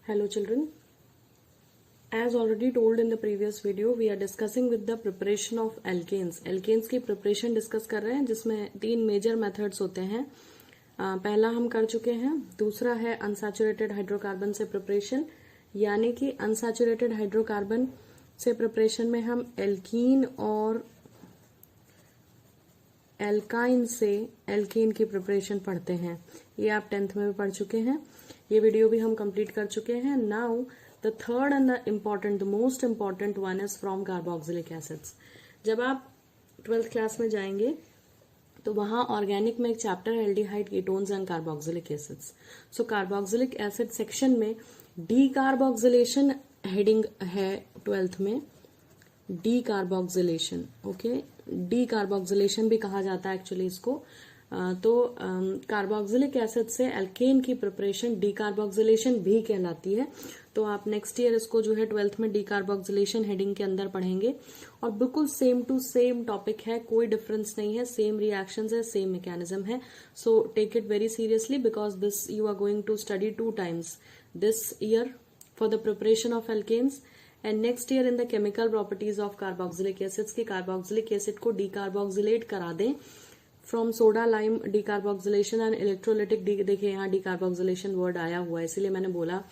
Hello children, as already told in the previous video, we are discussing with the preparation of alkanes. Alkanes की preparation discuss कर रहे हैं जिसमें 3 major methods होते हैं. पहला हम कर चुके हैं, दूसरा है unsaturated hydrocarbon से preparation, यानी कि unsaturated hydrocarbon से preparation में हम alkene और एल्काइन से एल्केन की प्रिपरेशन पढ़ते हैं. ये आप 10th में भी पढ़ चुके हैं. ये वीडियो भी हम कंप्लीट कर चुके हैं. Now the third and the most important one is from carboxylic acids. जब आप 12th क्लास में जाएंगे तो वहां ऑर्गेनिक में एक चैप्टर है aldehyde ketones and carboxylic acids. So carboxylic acid section में डी कार्बोक्सिलेशन हेडिंग है 12th में. D carboxylation, okay, D carboxylation भी कहा जाता है एक्चुअली इसको. तो कार्बोक्सिलिक एसिड से एल्केन की प्रिपरेशन डी कार्बोक्सिलेशन भी कहलाती है. तो आप नेक्स्ट ईयर इसको जो है 12th में डी कार्बोक्सिलेशन हेडिंग के अंदर पढ़ेंगे और बिल्कुल सेम टू सेम टॉपिक है, कोई डिफरेंस नहीं है, सेम रिएक्शंस है, सेम मैकेनिज्म है. So take it very seriously because this you are going to study 2 times this year for the preparation of alkanes and next year in the chemical properties of carboxylic acids की carboxylic acid को decarboxylate करा दें from soda lime decarboxylation and electrolytic. देखिए यहाँ decarboxylation word आया हुआ है, इसीलिए मैंने बोला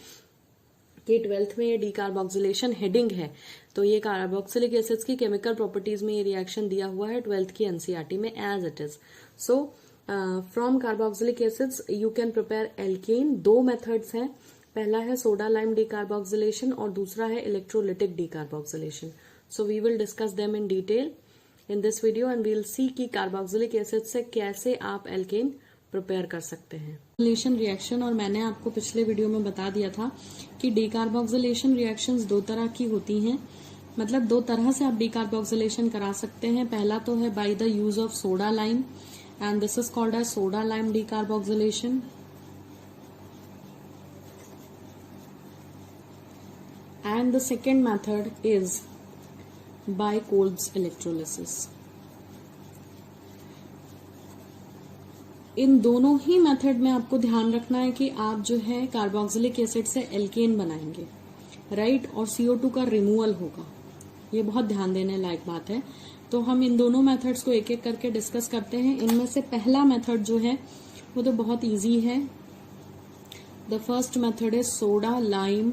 कि 12th में ये डीकार्बोक्सिलेशन हेडिंग है. तो ये कार्बोक्सिलिक एसिड्स की केमिकल प्रॉपर्टीज में ये रिएक्शन दिया हुआ है 12th की एनसीईआरटी में as it is. So from carboxylic acids you can prepare alkane. 2 methods हैं, पहला है सोडा लाइम डीकार्बोक्सिलेशन और दूसरा है electrolytic decarboxylation. So we will discuss them in detail in this video and we will see कि carboxylic acid से कैसे आप एल्केन प्रिपेयर कर सकते हैं. रिएक्शन, और मैंने आपको पिछले वीडियो में बता दिया था कि डीकार्बोक्सिलेशन रिएक्शंस 2 तरह की होती हैं, मतलब 2 तरह से आप डीकार्बोक्सिलेशन करा सकते हैं. पहला तो है by the use of soda lime and this is called as soda lime decarboxylation. And the second method is by Kolb's electrolysis. इन दोनों ही मेथड में आपको ध्यान रखना है कि आप जो है कार्बोक्सिलिक एसिड से एल्केन बनाएंगे, राइट, और CO2 का रिमूवल होगा. ये बहुत ध्यान देने लायक बात है. तो हम इन दोनों मेथड्स को एक एक करके डिस्कस करते हैं. इनमें से पहला मेथड जो है वो तो बहुत इजी है. The first method is soda lime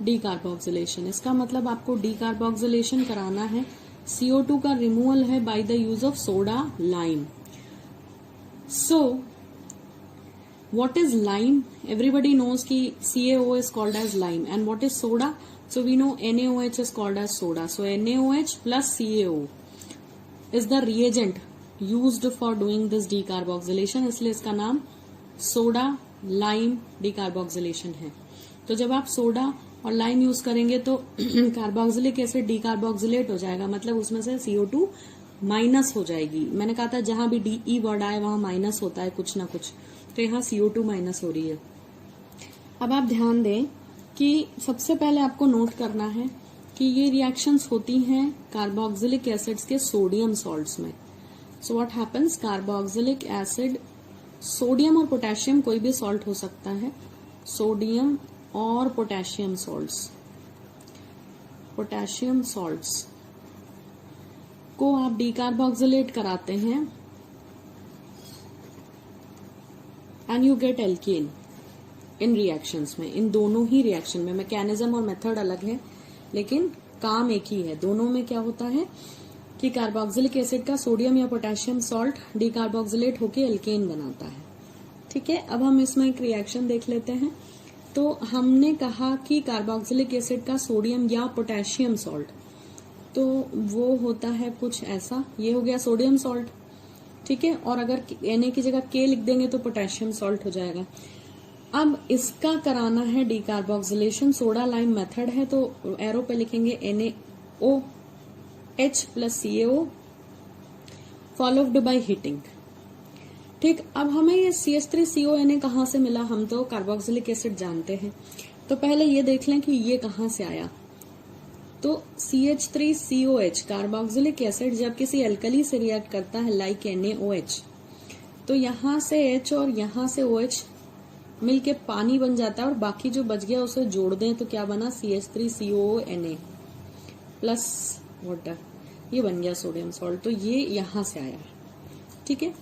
decarboxylation. इसका मतलब आपको डीकार्बोक्सिलेशन कराना है, CO2 का रिमूवल है by the use of soda lime. So what is lime? Everybody knows कि CaO is called as lime and what is soda? So we know NaOH is called as soda. So NaOH plus CaO is the reagent used for doing this decarboxylation, इसलिए इसका नाम soda lime decarboxylation है. तो जब आप soda और lime use करेंगे तो कार्बोक्सिलिक एसिड डीकार्बोक्सिलेट हो जाएगा, मतलब उसमें से CO2 माइनस हो जाएगी. मैंने कहा था जहां भी DE वर्ड आए वहां माइनस होता है कुछ ना कुछ, तो यहाँ CO2 माइनस हो रही है. अब आप ध्यान दें कि सबसे पहले आपको नोट करना है कि ये रिएक्शंस होती हैं कार्बोक्सिलिक एसिड्स के सोडियम सॉल्ट्स में. So what happens, carboxylic acid, sodium और पोटेशियम कोई भी सॉल्ट हो सकता है, सोडियम और पोटेशियम सॉल्ट्स को आप डीकार्बोक्सिलेट कराते हैं and you get alkane in reactions में. इन दोनों ही रिएक्शन में मैकेनिज्म और मेथड अलग है लेकिन काम एक ही है. दोनों में क्या होता है कि कार्बोक्सिलिक एसिड का सोडियम या पोटेशियम सॉल्ट डीकार्बोक्सिलेट होकर एल्केन बनाता है. ठीक है, अब हम इसमें एक रिएक्शन देख लेते हैं. तो हमने कहा कि कार्बोक्सिलिक एसिड का सोडियम या पोटेशियम सॉल्ट, तो वो होता है कुछ ऐसा. ये हो गया सोडियम सॉल्ट, ठीक है, और अगर Na की जगह K लिख देंगे तो पोटेशियम सॉल्ट हो जाएगा. अब इसका कराना है डीकार्बोक्सिलेशन, सोडा लाइम मेथड है, तो एरो पे लिखेंगे NaOH plus CaO followed by heating. ठीक, अब हमें ये CH3CONA कहाँ से मिला? हम तो कार्बोक्सिलिक एसिड जानते हैं, तो पहले ये देख लें कि ये कहाँ से आया. तो CH3COH कार्बोक्सिलिक एसिड जब किसी एल्कली से रिएक्ट करता है लाइक NaOH, तो यहाँ से H और यहाँ से OH मिलके पानी बन जाता है और बाकी जो बच गया उसे जोड़ दें तो क्या बना, CH3COONA प्लस वाटर, ये बन गया सोडियम सॉल्ट। तो ये यहां से आया है, ठीक है।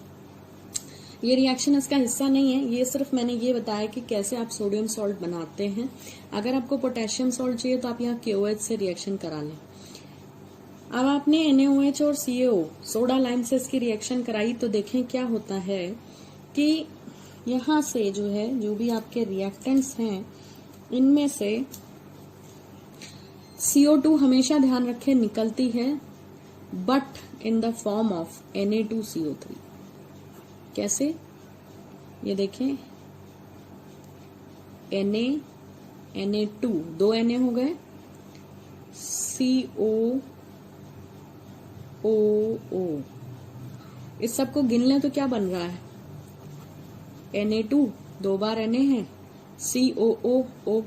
ये रिएक्शन इसका हिस्सा नहीं है, ये सिर्फ मैंने ये बताया कि कैसे आप सोडियम सॉल्ट बनाते हैं। अगर आपको पोटेशियम सॉल्ट चाहिए तो आप यहाँ KOH से रिएक्शन करा लें। अब आपने NaOH और CaO सोडा लाइम से इसकी रिएक्शन कराई तो देखें क्या होता है कि यहां से जो है, जो भी आपके रिएक्टेंट्स हैं इनमें से CO2 हमेशा ध्यान रखें निकलती है, but in the form of Na2CO3। कैसे, ये देखें, Na2 दो Na हो गए, COOO, इस सबको गिन लें तो क्या बन रहा है, Na2 दो बार Na है, COOO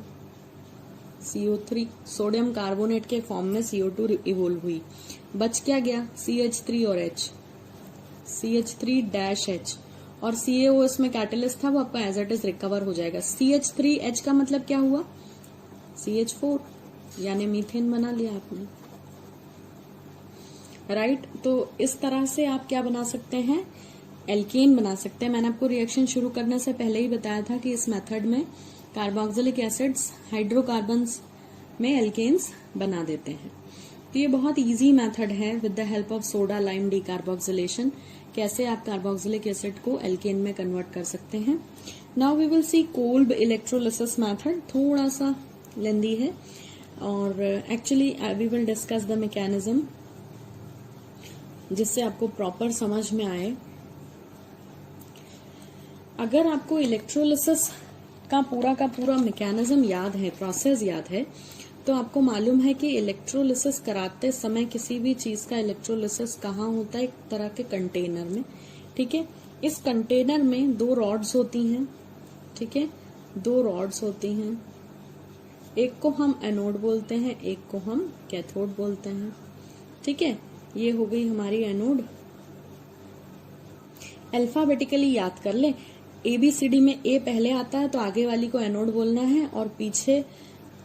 CO3, सोडियम कार्बोनेट के फॉर्म में CO2 इवोल्व हुई, बच क्या गया CH3 और H, CH3-H और CaO इसमें कैटलिस्ट था, वो आपका एज इट इज रिकवर हो जाएगा। CH3H का मतलब क्या हुआ, CH4 यानी मीथेन बना लिया आपने, राइट। तो इस तरह से आप क्या बना सकते हैं, एल्केन बना सकते हैं। मैंने आपको रिएक्शन शुरू करने से पहले ही बताया था कि इस मेथड में कार्बोक्सिलिक एसिड्स हाइड्रोकार्बन्स में एल्केन्स बना देते हैं। तो ये बहुत इजी मेथड है with the help of soda lime decarboxylation, कैसे आप कार्बोक्सिलिक एसिड को एल्केन में कन्वर्ट कर सकते हैं। Now we will see Kolbe electrolysis method, थोड़ा सा लेंदी है और actually we will discuss the mechanism जिससे आपको प्रॉपर समझ में आए। अगर आपको इलेक्ट्रोलिसिस का पूरा मैकेनिज्म याद है, प्रोसेस याद है, तो आपको मालूम है कि इलेक्ट्रोलिसिस कराते समय किसी भी चीज का इलेक्ट्रोलिसिस कहाँ होता है, एक तरह के कंटेनर में, ठीक है। इस कंटेनर में दो रॉड्स होती हैं, ठीक है, दो रॉड्स होती हैं, एक को हम एनोड बोलते हैं, एक को हम कैथोड बोलते हैं, ठीक है। ये हो गई हमारी एनोड। अल्फाबेटिकली याद कर ले, ABCD में A पहले आता है तो आगे वाली को एनोड बोलना है, और पीछे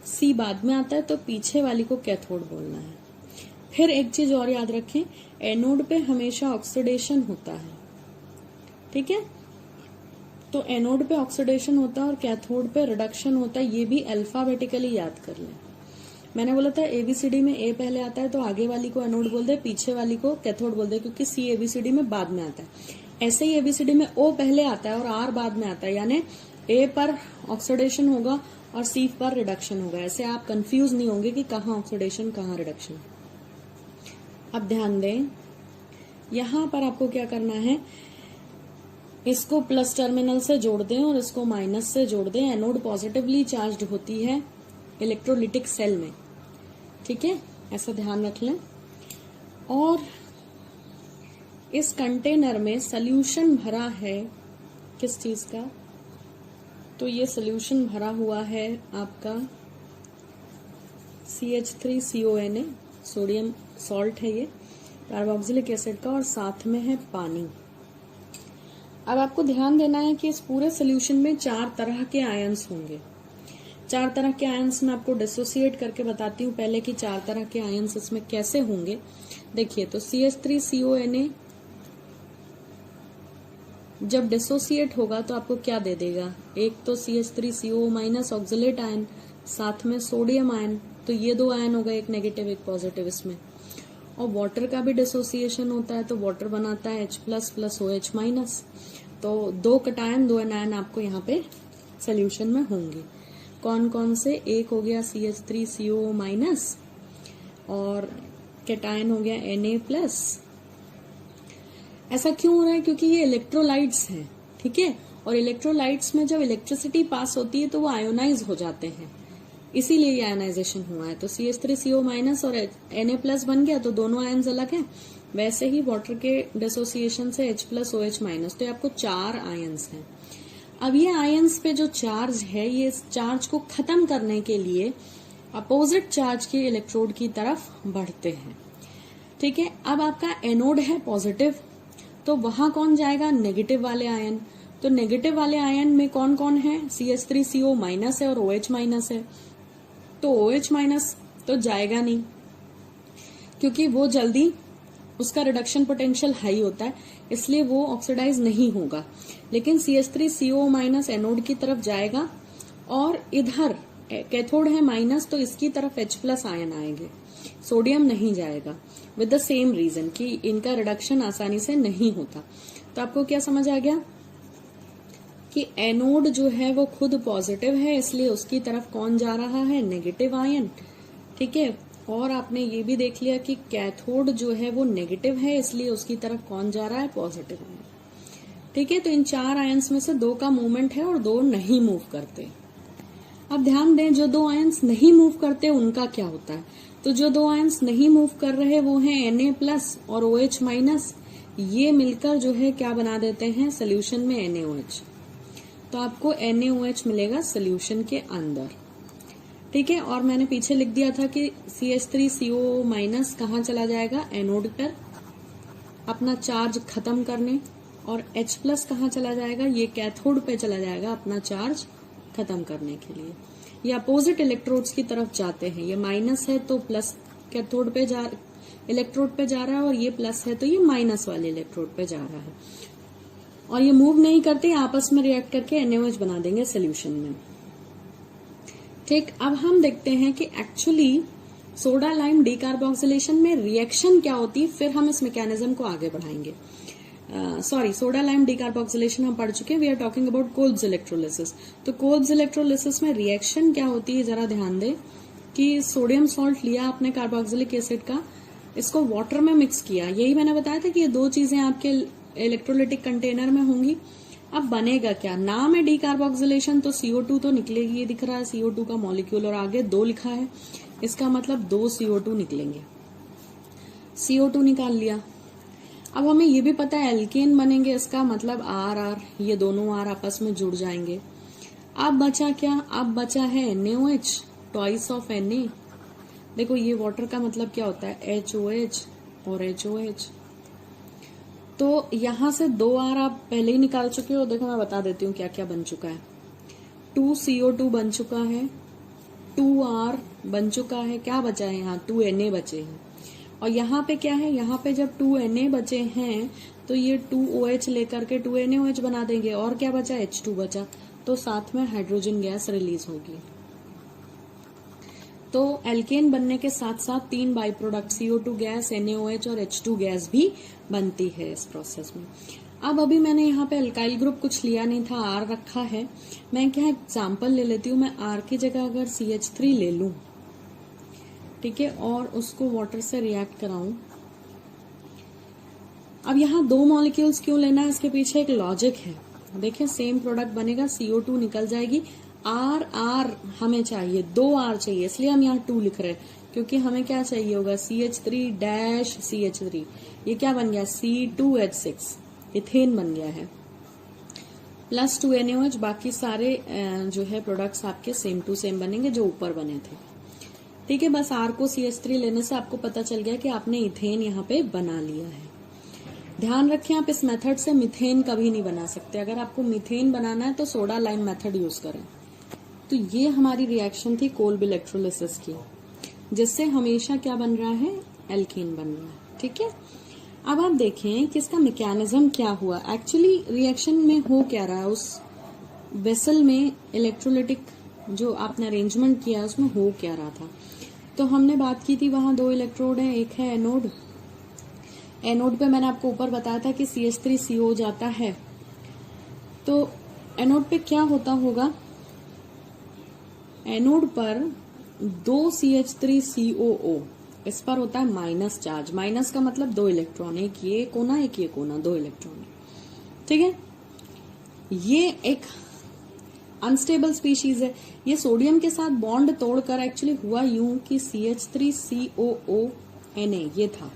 C बाद में आता है तो पीछे वाली को कैथोड बोलना है। फिर एक चीज और याद रखें, एनोड पे हमेशा ऑक्सीडेशन होता है, ठीक है। तो एनोड पे ऑक्सीडेशन होता है और कैथोड पे रिडक्शन होता है, ये भी अल्फाबेटिकली याद कर लें। मैंने बोला था ABCD में A पहले आता है तो आगे वाली को एनोड बोल दे, पीछे वाली को कैथोड बोल दे, क्योंकि C ABCD में बाद में आता है। ऐसे ही ABCD में O पहले आता है और R बाद में आता है, यानी A पर ऑक्सीडेशन होगा और C पर रिडक्शन होगा। ऐसे आप कंफ्यूज नहीं होंगे कि कहाँ ऑक्सीडेशन कहाँ रिडक्शन। अब ध्यान दें, यहां पर आपको क्या करना है, इसको प्लस टर्मिनल से जोड़ दें और इसको माइनस से जोड़ दें। एनोड पॉजिटिवली चार्ज्ड होती है इलेक्ट्रोलिटिक सेल में, ठीक है, ऐसा ध्यान रख लें। और इस कंटेनर में सोल्यूशन भरा है किस चीज का, तो ये सोल्यूशन भरा हुआ है आपका CH3CONA, सोडियम सॉल्ट है ये, कार्बोक्सिलिक एसिड का, और साथ में है पानी। अब आपको ध्यान देना है कि इस पूरे सोल्यूशन में 4 तरह के आयंस होंगे। 4 तरह के आयंस मैं आपको डिसोसिएट करके बताती हूँ पहले कि 4 तरह के आयंस इसमें कैसे होंगे। देखिए, तो CH3CONA जब डिसोसिएट होगा तो आपको क्या दे देगा, एक तो CH3CO माइनस ऑक्सिलेट आयन, साथ में सोडियम आयन, तो ये 2 आयन हो गए, एक नेगेटिव एक पॉजिटिव इसमें। और वाटर का भी डिसोसिएशन होता है तो वाटर बनाता है H plus plus OH minus, तो 2 कटायन 2 एनायन आपको यहाँ पे सोल्यूशन में होंगे। कौन कौन से, एक हो गया CH3CO माइनस और कैटायन हो गया Na प्लस। ऐसा क्यों हो रहा है, क्योंकि ये इलेक्ट्रोलाइट्स हैं, ठीक है, और इलेक्ट्रोलाइट्स में जब इलेक्ट्रिसिटी पास होती है तो वो आयोनाइज हो जाते हैं, इसीलिए ये आयोनाइजेशन हुआ है। तो CH3CO माइनस और Na प्लस बन गया तो दोनों आयन्स अलग हैं। वैसे ही वाटर के डिसोसिएशन से H प्लस OH माइनस, तो आपको 4 आयन्स हैं। अब ये आयन्स पे जो चार्ज है, ये चार्ज को खत्म करने के लिए अपोजिट चार्ज के इलेक्ट्रोड की तरफ बढ़ते हैं, ठीक है। अब आपका एनोड है पॉजिटिव, तो वहां कौन जाएगा, नेगेटिव वाले आयन, तो नेगेटिव वाले आयन में कौन कौन है, CH3CO माइनस है और OH माइनस है। तो OH माइनस तो जाएगा नहीं, क्योंकि वो जल्दी उसका रिडक्शन पोटेंशियल हाई होता है, इसलिए वो ऑक्सीडाइज नहीं होगा। लेकिन CH3CO माइनस एनोड की तरफ जाएगा, और इधर कैथोड है माइनस, तो इसकी तरफ H प्लस आयन आएंगे, सोडियम नहीं जाएगा, विद द सेम रीजन कि इनका रिडक्शन आसानी से नहीं होता। तो आपको क्या समझ आ गया कि एनोड जो है वो खुद पॉजिटिव है, इसलिए उसकी तरफ कौन जा रहा है, नेगेटिव आयन। ठीक है, और आपने ये भी देख लिया कि कैथोड जो है वो नेगेटिव है, इसलिए उसकी तरफ कौन जा रहा है, पॉजिटिव आयन। ठीक है, तो इन 4 आयन्स में से 2 का मूवमेंट है और 2 नहीं मूव करते। अब ध्यान दें, जो 2 आयन्स नहीं मूव करते उनका क्या होता है। तो जो 2 आयन्स नहीं मूव कर रहे वो हैं Na+ और OH माइनस। ये मिलकर जो है क्या बना देते हैं, सोल्यूशन में NaOH। तो आपको NaOH मिलेगा सोल्यूशन के अंदर। ठीक है, और मैंने पीछे लिख दिया था कि CH3CO माइनस कहाँ चला जाएगा, एनोड पर अपना चार्ज खत्म करने, और H प्लस कहाँ चला जाएगा, ये कैथोड पे चला जाएगा अपना चार्ज खत्म करने के लिए। ये अपोजिट इलेक्ट्रोड्स की तरफ जाते हैं, ये माइनस है तो प्लस कैथोड पे इलेक्ट्रोड पे जा रहा है, और ये प्लस है तो ये माइनस वाले इलेक्ट्रोड पे जा रहा है, और ये मूव नहीं करते, आपस में रिएक्ट करके NaOH बना देंगे सोल्यूशन में। ठीक, अब हम देखते हैं कि एक्चुअली सोडा लाइम डीकार्बोक्सिलेशन में रिएक्शन क्या होती है, फिर हम इस मैकेनिज्म को आगे बढ़ाएंगे। सोडा लाइम डीकार्बोक्सिलेशन हम पढ़ चुके हैं, we are talking about Kolbe's electrolysis. तो कोल्ब्स इलेक्ट्रोलिसिस में रिएक्शन क्या होती है, जरा ध्यान दें कि सोडियम सॉल्ट लिया आपने कार्बोक्सिलिक एसिड का, इसको वाटर में मिक्स किया। यही मैंने बताया था कि ये 2 चीजें आपके इलेक्ट्रोलिटिक कंटेनर में होंगी। अब बनेगा क्या, नाम है डीकार्बोक्सिलेशन, तो CO2 तो निकलेगी, ये दिख रहा है CO2 का मॉलिक्यूल, और आगे 2 लिखा है, इसका मतलब 2 CO2 निकलेंगे। CO2 निकाल लिया। अब हमें ये भी पता है एल्केन बनेंगे, इसका मतलब R, ये दोनों R आपस में जुड़ जाएंगे। अब बचा क्या, अब बचा है NaOH, ट्वाइस ऑफ Na। देखो ये वाटर का मतलब क्या होता है, HOH और HOH। तो यहां से 2R आप पहले ही निकाल चुके हो। देखो मैं बता देती हूँ क्या क्या बन चुका है। 2 CO2 बन चुका है, 2R बन चुका है, क्या बचा है यहाँ, 2 Na बचे हैं। और यहाँ पे क्या है, यहाँ पे जब 2 Na बचे हैं तो ये 2 OH लेकर के 2 NaOH बना देंगे, और क्या बचा, H2 बचा, तो साथ में हाइड्रोजन गैस रिलीज होगी। तो एल्केन बनने के साथ साथ 3 by product CO2 gas, NaOH और H2 गैस भी बनती है इस प्रोसेस में। अब अभी मैंने यहाँ पे अल्काइल ग्रुप कुछ लिया नहीं था, R रखा है। मैं क्या एग्जाम्पल ले लेती हूँ, मैं R की जगह अगर CH3 ले लूं, ठीक है, और उसको वाटर से रिएक्ट कराऊं। अब यहाँ 2 मॉलिक्यूल्स क्यों लेना है, इसके पीछे एक लॉजिक है। देखिए सेम प्रोडक्ट बनेगा, CO2 निकल जाएगी, R हमें चाहिए, 2 R चाहिए, इसलिए हम यहाँ 2 लिख रहे हैं, क्योंकि हमें क्या चाहिए होगा, CH3-CH3, ये क्या बन गया, C2H6, इथेन बन गया है, प्लस 2 NaOH। बाकी सारे जो है प्रोडक्ट्स आपके सेम टू सेम बनेंगे जो ऊपर बने थे। ठीक है, बस R को CH3 लेने से आपको पता चल गया कि आपने इथेन यहाँ पे बना लिया है। ध्यान रखें, आप इस मेथड से मिथेन कभी नहीं बना सकते। अगर आपको मिथेन बनाना है तो सोडा लाइम मेथड यूज करें। तो ये हमारी रिएक्शन थी कोल्ब इलेक्ट्रोलिसिस की, जिससे हमेशा क्या बन रहा है, एल्कीन बन रहा है। ठीक है, अब आप देखें कि इसका मैकेनिज्म क्या हुआ। एक्चुअली रिएक्शन में हो क्या रहा है, उस वेसल में इलेक्ट्रोलिटिक जो आपने अरेंजमेंट किया उसमें हो क्या रहा था। तो हमने बात की थी, वहां 2 इलेक्ट्रोड है, एक है एनोड। एनोड पे मैंने आपको ऊपर बताया था कि CH3CO जाता है। तो एनोड पे क्या होता होगा, एनोड पर 2 CH3COO, इस पर होता है माइनस चार्ज। माइनस का मतलब 2 इलेक्ट्रॉन, एक ये कोना एक ये कोना, 2 इलेक्ट्रॉन। ठीक है, ये एक अनस्टेबल स्पीशीज है। ये सोडियम के साथ बॉन्ड तोड़कर एक्चुअली हुआ यूं कि CH3COONA ये था।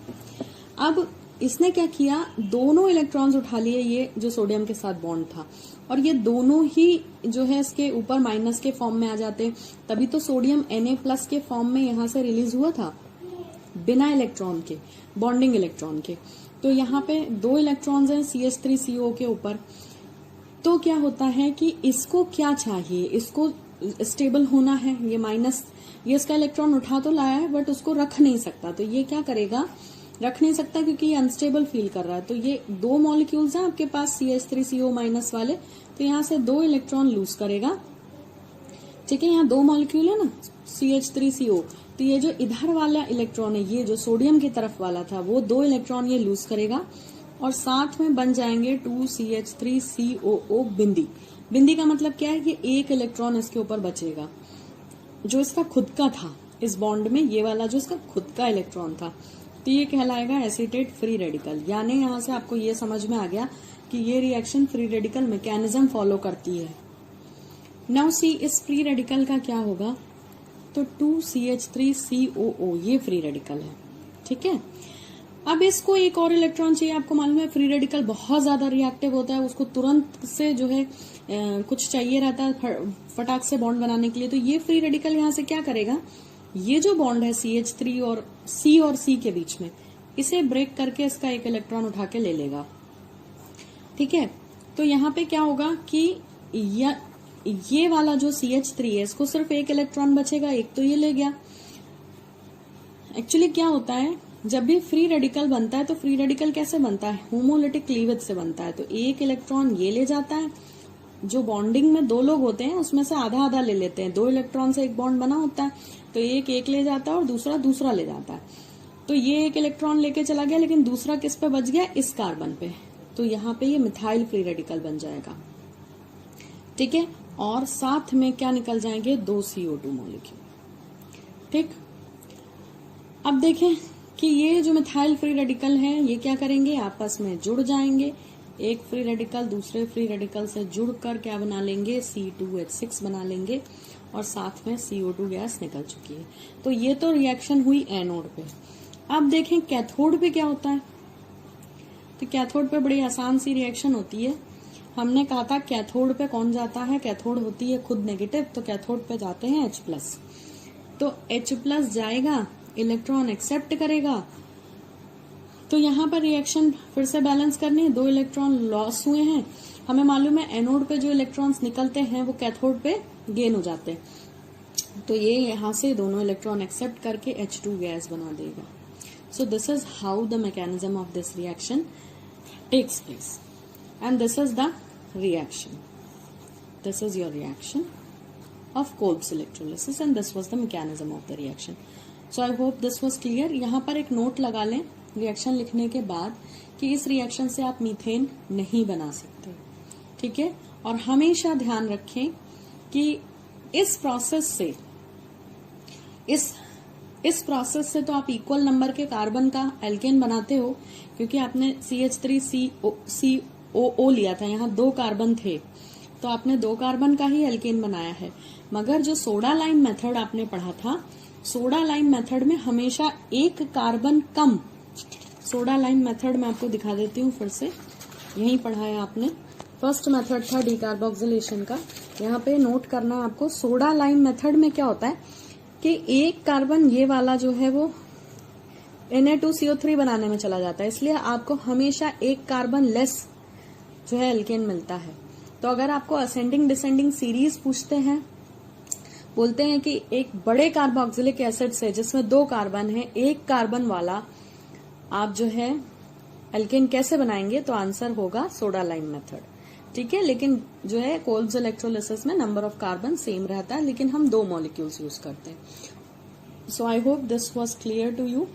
अब इसने क्या किया, दोनों इलेक्ट्रॉन्स उठा लिए, ये जो सोडियम के साथ बॉन्ड था, और ये दोनों ही जो है इसके ऊपर माइनस के फॉर्म में आ जाते। तभी तो सोडियम Na+ के फॉर्म में यहां से रिलीज हुआ था, बिना इलेक्ट्रॉन के, बॉन्डिंग इलेक्ट्रॉन के। तो यहाँ पे 2 इलेक्ट्रॉन्स हैं CH3CO के ऊपर। तो क्या होता है कि इसको क्या चाहिए, इसको स्टेबल होना है, ये माइनस, ये इसका इलेक्ट्रॉन उठा तो लाया है बट उसको रख नहीं सकता, तो ये क्या करेगा, रख नहीं सकता क्योंकि ये अनस्टेबल फील कर रहा है। तो ये दो मॉलिक्यूल्स हैं आपके पास CH3CO माइनस वाले, तो यहां से 2 इलेक्ट्रॉन लूज करेगा। ठीक है, यहाँ 2 मॉलिक्यूल है ना CH3CO, तो ये जो इधर वाला इलेक्ट्रॉन है, ये जो सोडियम की तरफ वाला था, वो 2 इलेक्ट्रॉन ये लूज करेगा और साथ में बन जाएंगे 2CH3COO बिंदी। बिंदी का मतलब क्या है कि 1 इलेक्ट्रॉन इसके ऊपर बचेगा जो इसका खुद का था इस बॉन्ड में, ये वाला जो इसका खुद का इलेक्ट्रॉन था, तो ये कहलाएगा एसीटेट फ्री रेडिकल। यानी यहां से आपको ये समझ में आ गया कि ये reaction free radical mechanism follow करती है। नाउ सी इस फ्री रेडिकल का क्या होगा, तो 2CH3COO ये फ्री रेडिकल है। ठीक है, अब इसको एक और इलेक्ट्रॉन चाहिए। आपको मालूम है फ्री रेडिकल बहुत ज्यादा रिएक्टिव होता है, उसको तुरंत से जो है कुछ चाहिए रहता है फटाक से बॉन्ड बनाने के लिए। तो ये फ्री रेडिकल यहाँ से क्या करेगा, ये जो बॉन्ड है CH3 और C के बीच में, इसे ब्रेक करके इसका एक इलेक्ट्रॉन उठा के ले लेगा। ठीक है, तो यहाँ पे क्या होगा कि ये वाला जो CH3 है, इसको सिर्फ एक इलेक्ट्रॉन बचेगा, एक तो ये ले गया। एक्चुअली क्या होता है, जब भी फ्री रेडिकल बनता है तो फ्री रेडिकल कैसे बनता है, होमोलिटिक क्लीवेज से बनता है। तो एक इलेक्ट्रॉन ये ले जाता है, जो बॉन्डिंग में 2 लोग होते हैं उसमें से आधा आधा ले लेते हैं, 2 इलेक्ट्रॉन से एक बॉन्ड बना होता है, तो एक ले जाता है और दूसरा ले जाता है। तो ये एक इलेक्ट्रॉन लेके चला गया, लेकिन दूसरा किस पे बच गया, इस कार्बन पे, तो यहाँ पे ये मिथाइल फ्री रेडिकल बन जाएगा। ठीक है, और साथ में क्या निकल जाएंगे, 2 CO2 मॉलिक्यूल। ठीक, अब देखें कि ये जो मिथाइल फ्री रेडिकल है, ये क्या करेंगे, आपस में जुड़ जाएंगे। एक फ्री रेडिकल दूसरे फ्री रेडिकल से जुड़कर क्या बना लेंगे, C2H6 बना लेंगे और साथ में CO2 गैस निकल चुकी है। तो ये तो रिएक्शन हुई एनोड पे। अब देखें कैथोड पे क्या होता है। तो कैथोड पे बड़ी आसान सी रिएक्शन होती है। हमने कहा था कैथोड पे कौन जाता है, कैथोड होती है खुद नेगेटिव, तो कैथोड पे जाते हैं H+। तो H+ जाएगा, इलेक्ट्रॉन एक्सेप्ट करेगा, तो यहाँ पर रिएक्शन फिर से बैलेंस करनी है। 2 इलेक्ट्रॉन लॉस हुए हैं, हमें मालूम है एनोड पे जो इलेक्ट्रॉन्स निकलते हैं वो कैथोड पे गेन हो जाते हैं। तो ये यहाँ से दोनों इलेक्ट्रॉन एक्सेप्ट करके H2 गैस बना देगा। So this is how the mechanism of this reaction takes place and this is the reaction. This is your reaction of Kolb's electrolysis and this was the mechanism of the reaction. So I hope this was clear. यहाँ पर एक note लगा लें reaction लिखने के बाद कि इस रिएक्शन से आप मीथेन नहीं बना सकते। ठीक है, और हमेशा ध्यान रखें कि इस प्रोसेस से तो आप इक्वल नंबर के कार्बन का एल्केन बनाते हो, क्योंकि आपने CH3COO लिया था, यहाँ 2 कार्बन थे, तो आपने 2 कार्बन का ही एल्केन बनाया है। मगर जो सोडा लाइम मेथड आपने पढ़ा था, सोडा लाइम मेथड में हमेशा 1 कार्बन कम, सोडा लाइम मेथड में आपको दिखा देती हूँ फिर से, यही पढ़ा है आपने। फर्स्ट मेथड था डीकार्बोक्सिलेशन का, यहाँ पे नोट करना है आपको। सोडा लाइम मेथड में क्या होता है कि 1 कार्बन ये वाला जो है वो Na2CO3 बनाने में चला जाता है, इसलिए आपको हमेशा 1 कार्बन लेस जो है एल्केन मिलता है। तो अगर आपको असेंडिंग डिसेंडिंग सीरीज पूछते हैं, बोलते हैं कि एक बड़े कार्बोक्सिलिक एसिड से जिसमें 2 कार्बन है, 1 कार्बन वाला आप जो है एल्केन कैसे बनाएंगे, तो आंसर होगा सोडा लाइम मेथड। ठीक है, लेकिन जो है कोल्ब्स इलेक्ट्रोलिसिस में नंबर ऑफ कार्बन सेम रहता है, लेकिन हम 2 मॉलिक्यूल्स यूज करते हैं। So I hope this was clear to you.